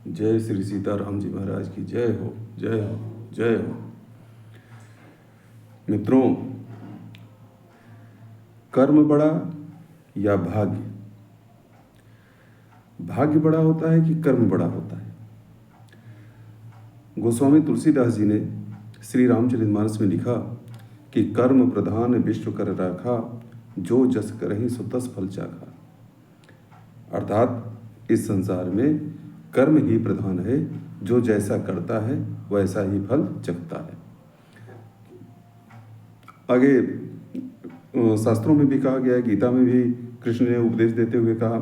जय श्री सीताराम जी महाराज की जय हो, जय हो, जय हो। मित्रों, कर्म बड़ा या भाग्य? भाग्य बड़ा होता है कि कर्म बड़ा होता है? गोस्वामी तुलसीदास जी ने श्री रामचरितमानस में लिखा कि कर्म प्रधान विश्व कर राखा, जो जस करहि सो तस फल चाखा। अर्थात इस संसार में कर्म ही प्रधान है, जो जैसा करता है वैसा ही फल चखता है। आगे शास्त्रों में भी कहा गया है, गीता में भी कृष्ण ने उपदेश देते हुए कहा,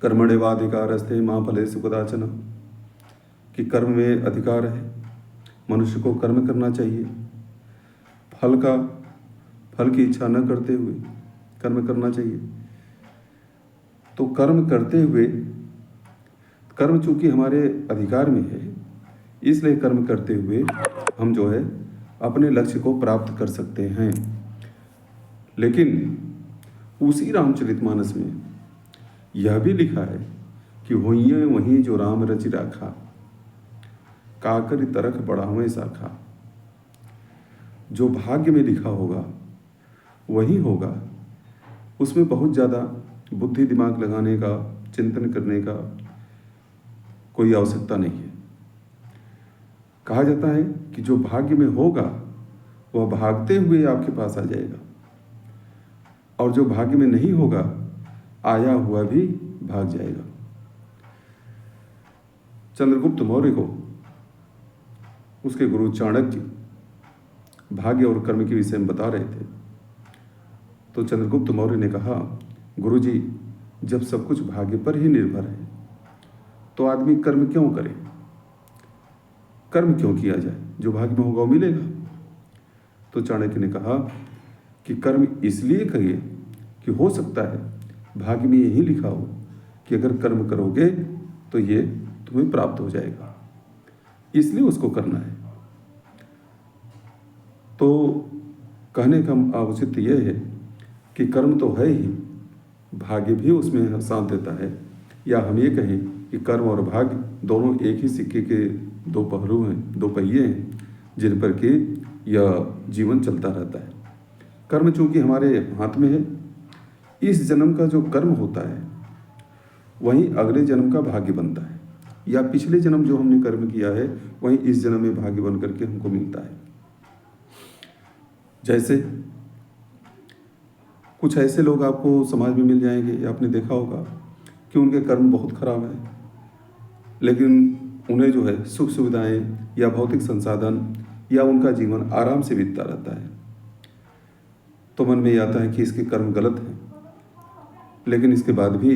कर्मण्येवाधिकारस्ते मा फलेषु कदाचन, कि कर्म में अधिकार है, मनुष्य को कर्म करना चाहिए, फल की इच्छा न करते हुए कर्म करना चाहिए। तो कर्म करते हुए, कर्म चूंकि हमारे अधिकार में है, इसलिए कर्म करते हुए हम जो है अपने लक्ष्य को प्राप्त कर सकते हैं। लेकिन उसी रामचरितमानस में यह भी लिखा है कि होइए वहीं जो राम रचि राखा, काकर तरख बढ़ावें शाखा। जो भाग्य में लिखा होगा वही होगा, उसमें बहुत ज़्यादा बुद्धि दिमाग लगाने का, चिंतन करने का कोई आवश्यकता नहीं है। कहा जाता है कि जो भाग्य में होगा वह भागते हुए आपके पास आ जाएगा, और जो भाग्य में नहीं होगा आया हुआ भी भाग जाएगा। चंद्रगुप्त मौर्य को उसके गुरु चाणक्य भाग्य और कर्म के विषय में बता रहे थे। तो चंद्रगुप्त मौर्य ने कहा, गुरुजी, जब सब कुछ भाग्य पर ही निर्भर है तो आदमी कर्म क्यों करे? कर्म क्यों किया जाए? जो भाग्य में होगा वो मिलेगा। तो चाणक्य ने कहा कि कर्म इसलिए करिए कि हो सकता है भाग्य में यही लिखा हो कि अगर कर्म करोगे तो ये तुम्हें प्राप्त हो जाएगा, इसलिए उसको करना है। तो कहने का औचित्य यह है कि कर्म तो है ही, भाग्य भी उसमें साथ देता है। या हम ये कहें कि कर्म और भाग्य दोनों एक ही सिक्के के दो पहलू हैं, दो पहिए हैं, जिन पर कि यह जीवन चलता रहता है। कर्म चूंकि हमारे हाथ में है, इस जन्म का जो कर्म होता है वहीं अगले जन्म का भाग्य बनता है, या पिछले जन्म जो हमने कर्म किया है वहीं इस जन्म में भाग्य बन करके हमको मिलता है। जैसे कुछ ऐसे लोग आपको समाज में मिल जाएंगे, आपने देखा होगा कि उनके कर्म बहुत खराब है, लेकिन उन्हें जो है सुख सुविधाएं या भौतिक संसाधन या उनका जीवन आराम से बीतता रहता है। तो मन में आता है कि इसके कर्म गलत हैं, लेकिन इसके बाद भी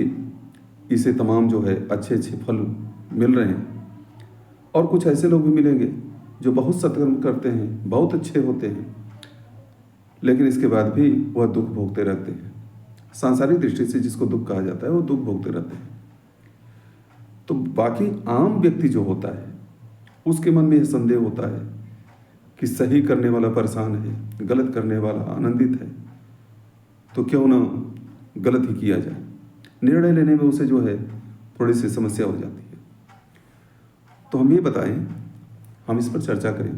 इसे तमाम जो है अच्छे अच्छे फल मिल रहे हैं। और कुछ ऐसे लोग भी मिलेंगे जो बहुत सत्कर्म करते हैं, बहुत अच्छे होते हैं, लेकिन इसके बाद भी वह दुख भोगते रहते हैं। सांसारिक दृष्टि से जिसको दुख कहा जाता है वो दुख भोगते रहते हैं। तो बाकी आम व्यक्ति जो होता है उसके मन में यह संदेह होता है कि सही करने वाला परेशान है, गलत करने वाला आनंदित है, तो क्यों ना गलत ही किया जाए। निर्णय लेने में उसे जो है थोड़ी सी समस्या हो जाती है। तो हम ये बताएं, हम इस पर चर्चा करें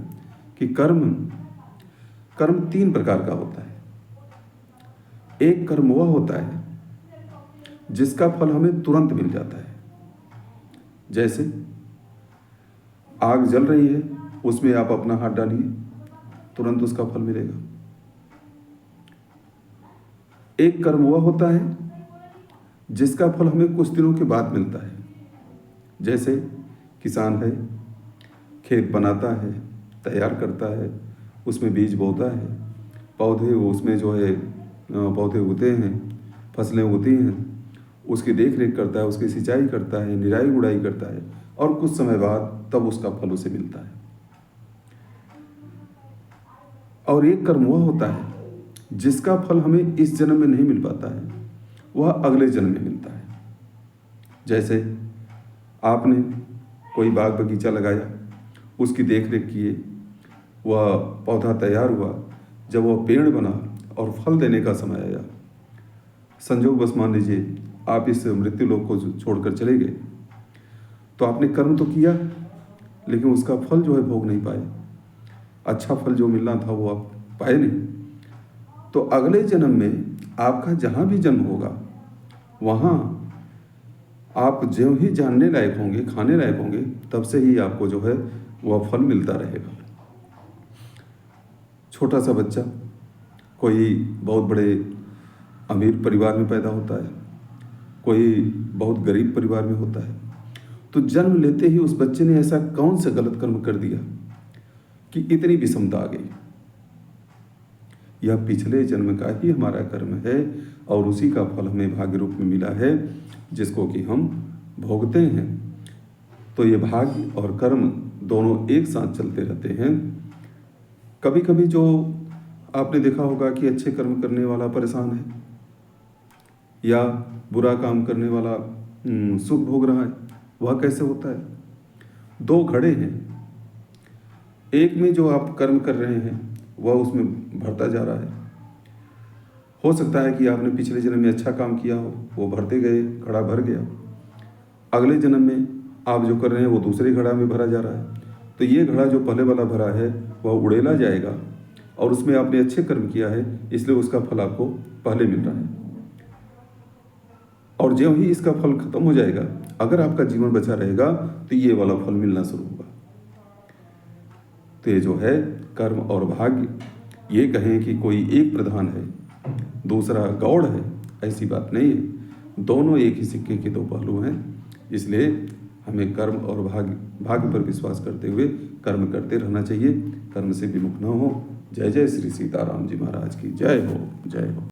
कि कर्म तीन प्रकार का होता है। एक कर्म वह होता है जिसका फल हमें तुरंत मिल जाता है। जैसे आग जल रही है, उसमें आप अपना हाथ डालिए, तुरंत उसका फल मिलेगा। एक कर्म वह होता है जिसका फल हमें कुछ दिनों के बाद मिलता है। जैसे किसान है, खेत बनाता है, तैयार करता है, उसमें बीज बोता है, पौधे उसमें जो है पौधे उगते हैं, फसलें उगती हैं, उसकी देख रेख करता है, उसकी सिंचाई करता है, निराई गुड़ाई करता है, और कुछ समय बाद तब उसका फल उसे मिलता है। और एक कर्म वह होता है जिसका फल हमें इस जन्म में नहीं मिल पाता है, वह अगले जन्म में मिलता है। जैसे आपने कोई बाग बगीचा लगाया, उसकी देख रेख किए, वह पौधा तैयार हुआ, जब वह पेड़ बना और फल देने का समय आया, संजोग बस मान लीजिए आप इस मृत्यु लोक को छोड़कर चले गए, तो आपने कर्म तो किया, लेकिन उसका फल जो है भोग नहीं पाए, अच्छा फल जो मिलना था वो आप पाए नहीं। तो अगले जन्म में आपका जहाँ भी जन्म होगा, वहाँ आप जो ही जानने लायक होंगे, खाने लायक होंगे, तब से ही आपको जो है वह फल मिलता रहेगा। छोटा सा बच्चा कोई बहुत बड़े अमीर परिवार में पैदा होता है, कोई बहुत गरीब परिवार में होता है, तो जन्म लेते ही उस बच्चे ने ऐसा कौन सा गलत कर्म कर दिया कि इतनी विषमता आ गई। यह पिछले जन्म का ही हमारा कर्म है और उसी का फल हमें भाग्य रूप में मिला है, जिसको कि हम भोगते हैं। तो ये भाग्य और कर्म दोनों एक साथ चलते रहते हैं। कभी कभी जो आपने देखा होगा कि अच्छे कर्म करने वाला परेशान है या बुरा काम करने वाला सुख भोग रहा है, वह कैसे होता है? दो घड़े हैं, एक में जो आप कर्म कर रहे हैं वह उसमें भरता जा रहा है। हो सकता है कि आपने पिछले जन्म में अच्छा काम किया हो, वो भरते गए, घड़ा भर गया। अगले जन्म में आप जो कर रहे हैं वो दूसरे घड़ा में भरा जा रहा है। तो ये घड़ा जो पहले वाला भरा है वह उड़ेला जाएगा और उसमें आपने अच्छे कर्म किया है, इसलिए उसका फल आपको पहले मिल रहा है। और जो ही इसका फल खत्म हो जाएगा, अगर आपका जीवन बचा रहेगा तो ये वाला फल मिलना शुरू होगा। तो ये जो है कर्म और भाग्य, ये कहें कि कोई एक प्रधान है दूसरा गौड़ है, ऐसी बात नहीं है। दोनों एक ही सिक्के के दो पहलू हैं। इसलिए हमें कर्म और भाग्य पर विश्वास करते हुए कर्म करते रहना चाहिए, कर्म से विमुख न हो। जय जय श्री सीताराम जी महाराज की जय हो, जय हो।